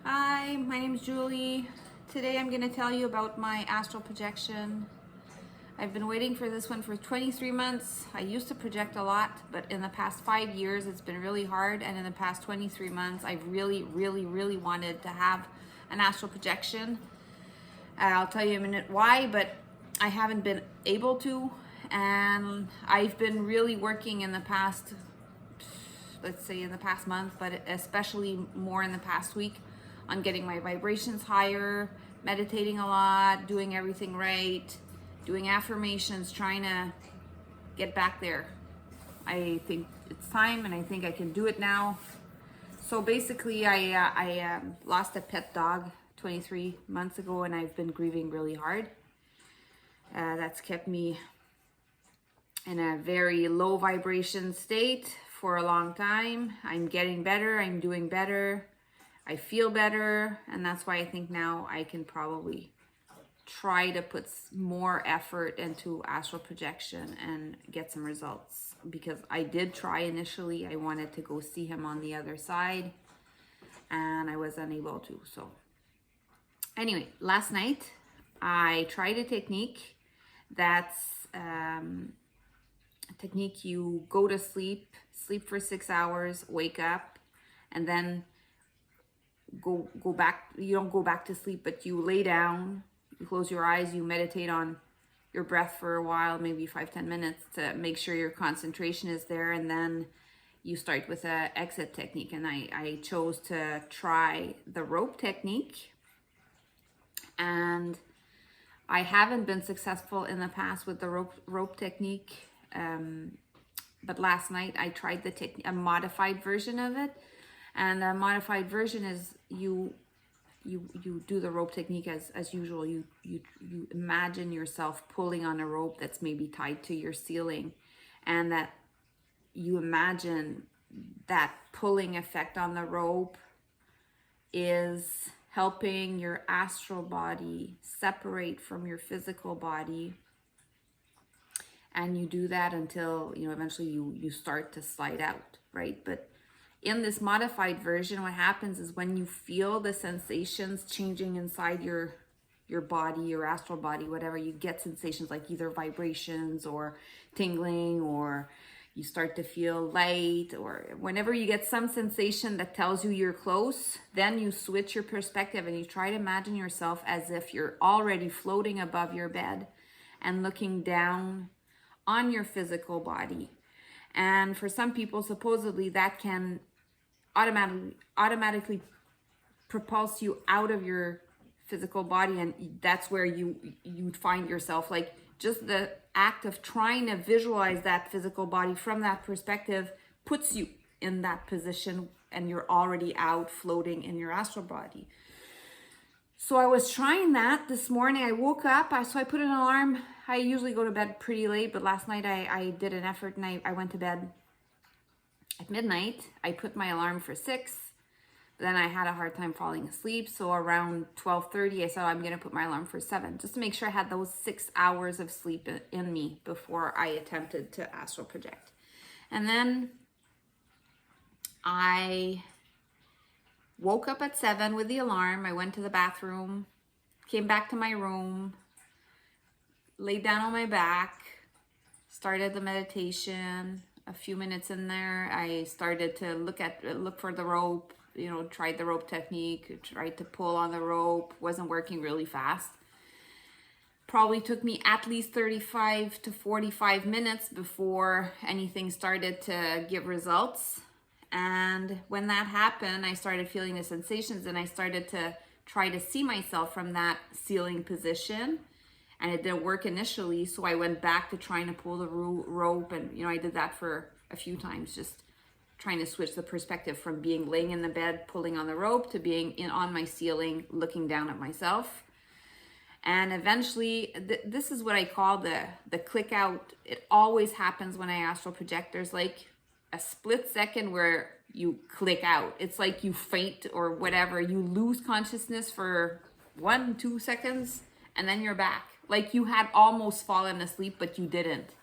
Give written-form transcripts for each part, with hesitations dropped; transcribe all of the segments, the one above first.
Hi, my name is Julie. Today I'm going to tell you about my astral projection. I've been waiting for this one for 23 months. I used to project a lot, but in the past 5 years it's been really hard, and in the past 23 months I've really wanted to have an astral projection. I'll tell you in a minute why, but I haven't been able to, and I've been really working in the past, let's say in the past month, but especially more in the past week, on getting my vibrations higher, meditating a lot, doing everything right, doing affirmations, trying to get back there. I think it's time, and I think I can do it now. So basically, I lost a pet dog 23 months ago, and I've been grieving really hard. That's kept me in a very low vibration state for a long time. I'm getting better, I'm doing better, I feel better, and that's why I think now I can probably try to put more effort into astral projection and get some results, because I did try initially. I wanted to go see him on the other side and I was unable to. So anyway, last night I tried a technique that's a technique you go to sleep for 6 hours, wake up, and then go back. You don't go back to sleep, but you lay down, you close your eyes, you meditate on your breath for a while, maybe 5-10 minutes, to make sure your concentration is there, and then you start with a exit technique. And I chose to try the rope technique, and I haven't been successful in the past with the rope technique, but last night I tried a modified version of it. And the modified version is you do the rope technique as usual. You imagine yourself pulling on a rope that's maybe tied to your ceiling, and that you imagine that pulling effect on the rope is helping your astral body separate from your physical body. And you do that until, eventually you start to slide out, right? But in this modified version, what happens is when you feel the sensations changing inside your body, your astral body, whatever, you get sensations like either vibrations or tingling, or you start to feel light, or whenever you get some sensation that tells you you're close, then you switch your perspective and you try to imagine yourself as if you're already floating above your bed and looking down on your physical body. And for some people, supposedly that can automatically propulse you out of your physical body, and that's where you'd find yourself. Like, just the act of trying to visualize that physical body from that perspective puts you in that position, and you're already out floating in your astral body. So I was trying that this morning. I woke up, so I put an alarm. I usually go to bed pretty late, but last night I did an effort, and I went to bed at midnight. I put my alarm for 6, but then I had a hard time falling asleep. So around 12:30, I said, I'm going to put my alarm for 7, just to make sure I had those 6 hours of sleep in me before I attempted to astral project. And then I woke up at 7 with the alarm. I went to the bathroom, came back to my room, laid down on my back, started the meditation. A few minutes in there, I started to look for the rope, tried the rope technique, tried to pull on the rope, wasn't working really fast. Probably took me at least 35 to 45 minutes before anything started to give results. And when that happened, I started feeling the sensations, and I started to try to see myself from that ceiling position. And it didn't work initially, so I went back to trying to pull the rope, and I did that for a few times, just trying to switch the perspective from being laying in the bed pulling on the rope to being on my ceiling looking down at myself. And eventually, this is what I call the click out. It always happens when I astral project. There's like a split second where you click out. It's like you faint or whatever. You lose consciousness for 1-2 seconds, and then you're back. Like you had almost fallen asleep, but you didn't.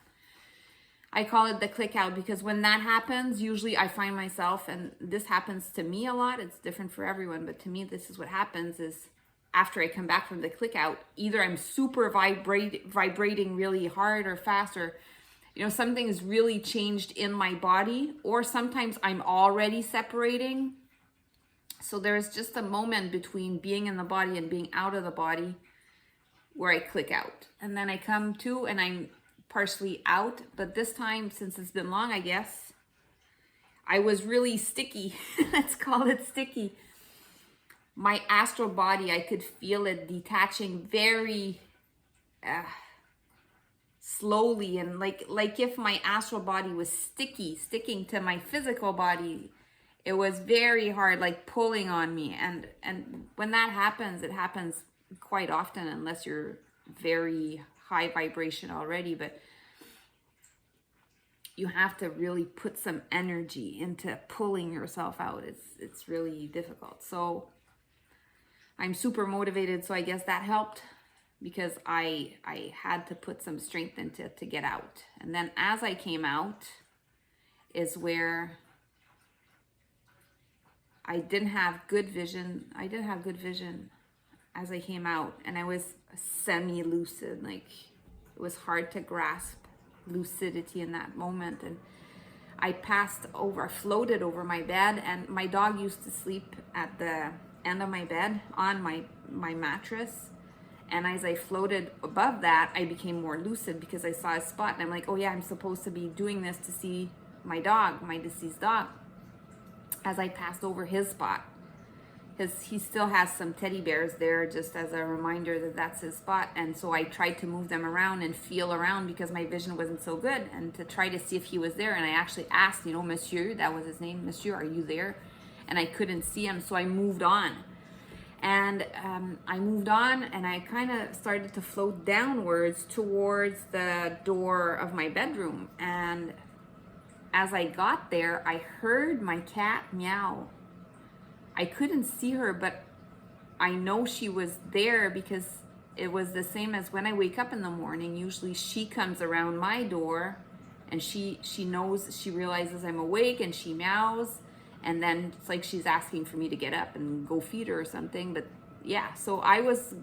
I call it the click out, because when that happens, usually I find myself, and this happens to me a lot, it's different for everyone, but to me, this is what happens is after I come back from the click out, either I'm super vibrating really hard or fast, or, you know, something's really changed in my body, or sometimes I'm already separating. So there's just a moment between being in the body and being out of the body where I click out. And then I come to and I'm partially out. But this time, since it's been long, I guess, I was really sticky. Let's call it sticky. My astral body, I could feel it detaching very slowly. And like if my astral body was sticking to my physical body, it was very hard, like pulling on me. And when that happens, it happens quite often, unless you're very high vibration already. But you have to really put some energy into pulling yourself out. It's really difficult. So I'm super motivated. So I guess that helped, because I had to put some strength into it to get out. And then as I came out is where I didn't have good vision. I didn't have good vision as I came out, and I was semi-lucid. Like, it was hard to grasp lucidity in that moment. And I floated over my bed, and my dog used to sleep at the end of my bed on my mattress. And as I floated above that, I became more lucid, because I saw a spot, and I'm like, oh yeah, I'm supposed to be doing this to see my dog, my deceased dog. As I passed over his spot, because he still has some teddy bears there, just as a reminder that that's his spot. And so I tried to move them around and feel around, because my vision wasn't so good, and to try to see if he was there. And I actually asked, you know, Monsieur, that was his name, Monsieur, are you there? And I couldn't see him, so I moved on. And I moved on, and I kind of started to float downwards towards the door of my bedroom. And as I got there, I heard my cat meow. I couldn't see her, but I know she was there, because it was the same as when I wake up in the morning. Usually she comes around my door, and she knows, she realizes I'm awake, and she meows. And then it's like she's asking for me to get up and go feed her or something. But yeah, so I was,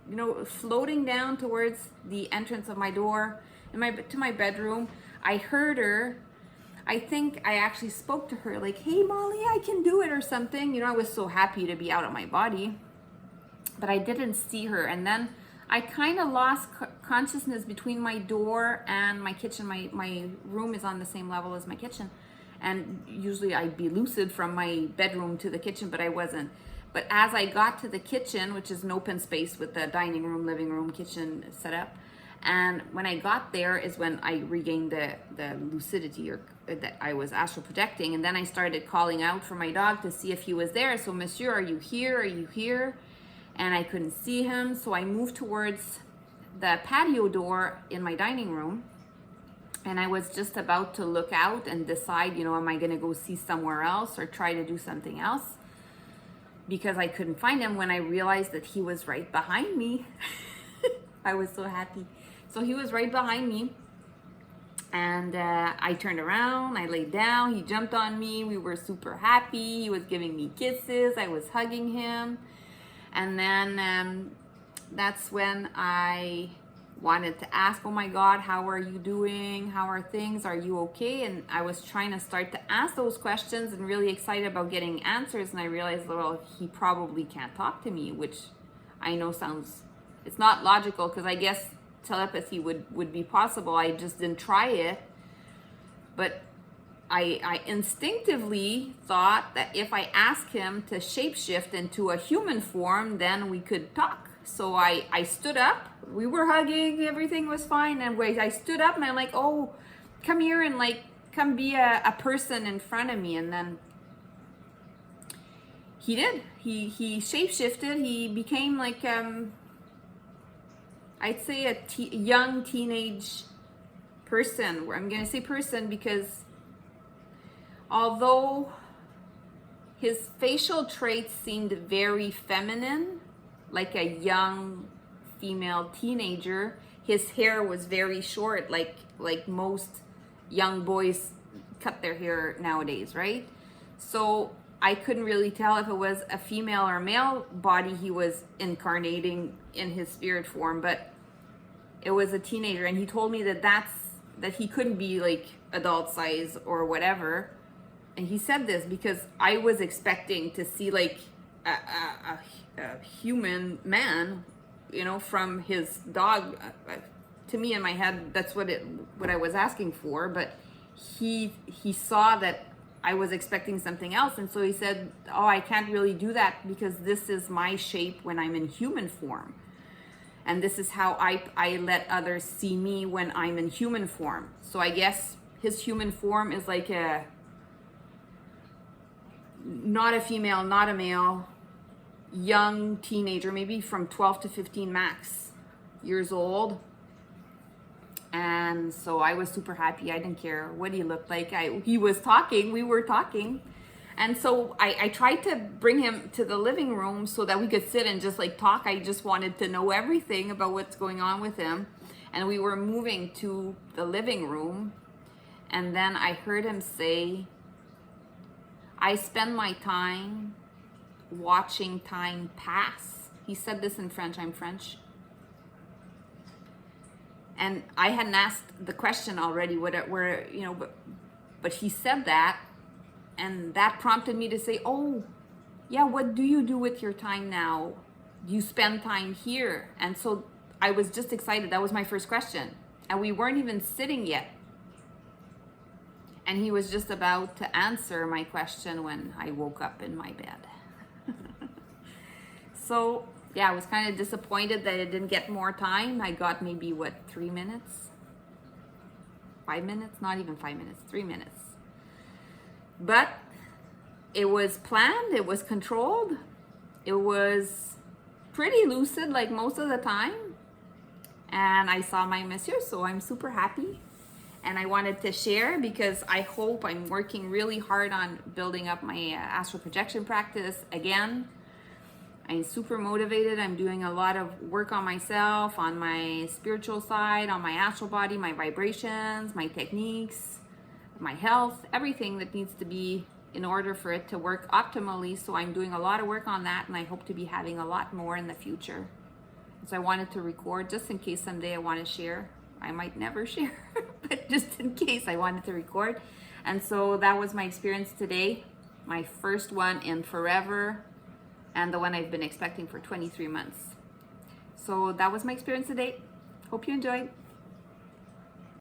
you know, floating down towards the entrance of my door to my bedroom. I heard her. I think I actually spoke to her like, hey, Molly, I can do it or something. You know, I was so happy to be out of my body, but I didn't see her. And then I kind of lost consciousness between my door and my kitchen. My room is on the same level as my kitchen. And usually I'd be lucid from my bedroom to the kitchen, but I wasn't. But as I got to the kitchen, which is an open space with the dining room, living room, kitchen set up, and when I got there is when I regained the lucidity, or that I was astral projecting. And then I started calling out for my dog to see if he was there. So, Monsieur, are you here? Are you here? And I couldn't see him. So I moved towards the patio door in my dining room. And I was just about to look out and decide, you know, am I going to go see somewhere else or try to do something else? Because I couldn't find him, when I realized that he was right behind me. I was so happy. So he was right behind me. And I turned around, I laid down, he jumped on me. We were super happy. He was giving me kisses. I was hugging him. And then that's when I wanted to ask, oh my God, how are you doing? How are things? Are you okay? And I was trying to start to ask those questions and really excited about getting answers. And I realized, well, he probably can't talk to me, which I know sounds, it's not logical, because I guess telepathy would be possible. I just didn't try it. But I instinctively thought that if I asked him to shapeshift into a human form, then we could talk. So I stood up, we were hugging, everything was fine. And I stood up and I'm like, oh, come here and like, come be a person in front of me. And then he did, he shapeshifted. He became like, I'd say a young teenage person. I'm going to say person because although his facial traits seemed very feminine, like a young female teenager, his hair was very short, like most young boys cut their hair nowadays, right? So I couldn't really tell if it was a female or male body he was incarnating in his spirit form, but it was a teenager, and he told me that he couldn't be like adult size or whatever. And he said this because I was expecting to see like a human man, you know, from his dog. To me, in my head, that's what I was asking for. But he saw that I was expecting something else, and so he said, "Oh, I can't really do that because this is my shape when I'm in human form, and this is how I let others see me when I'm in human form." So I guess his human form is like not a female, not a male, young teenager, maybe from 12 to 15 max years old. And so I was super happy. I didn't care what he looked like. We were talking. And so I tried to bring him to the living room so that we could sit and just like talk. I just wanted to know everything about what's going on with him. And we were moving to the living room. And then I heard him say, "I spend my time watching time pass." He said this in French. I'm French. And I hadn't asked the question already, but he said that, and that prompted me to say, "Oh, yeah, what do you do with your time now? Do you spend time here?" And so I was just excited. That was my first question. And we weren't even sitting yet. And he was just about to answer my question when I woke up in my bed. So yeah, I was kind of disappointed that I didn't get more time. I got maybe 3 minutes? 5 minutes? Not even 5 minutes, 3 minutes. But it was planned, it was controlled, it was pretty lucid like most of the time. And I saw my Monsieur, so I'm super happy. And I wanted to share because I'm working really hard on building up my astral projection practice again. I'm super motivated. I'm doing a lot of work on myself, on my spiritual side, on my astral body, my vibrations, my techniques, my health, everything that needs to be in order for it to work optimally. So I'm doing a lot of work on that, and I hope to be having a lot more in the future. So I wanted to record just in case someday I want to share. I might never share, but just in case I wanted to record. And so that was my experience today, my first one in forever, and the one I've been expecting for 23 months. So that was my experience today. Hope you enjoyed.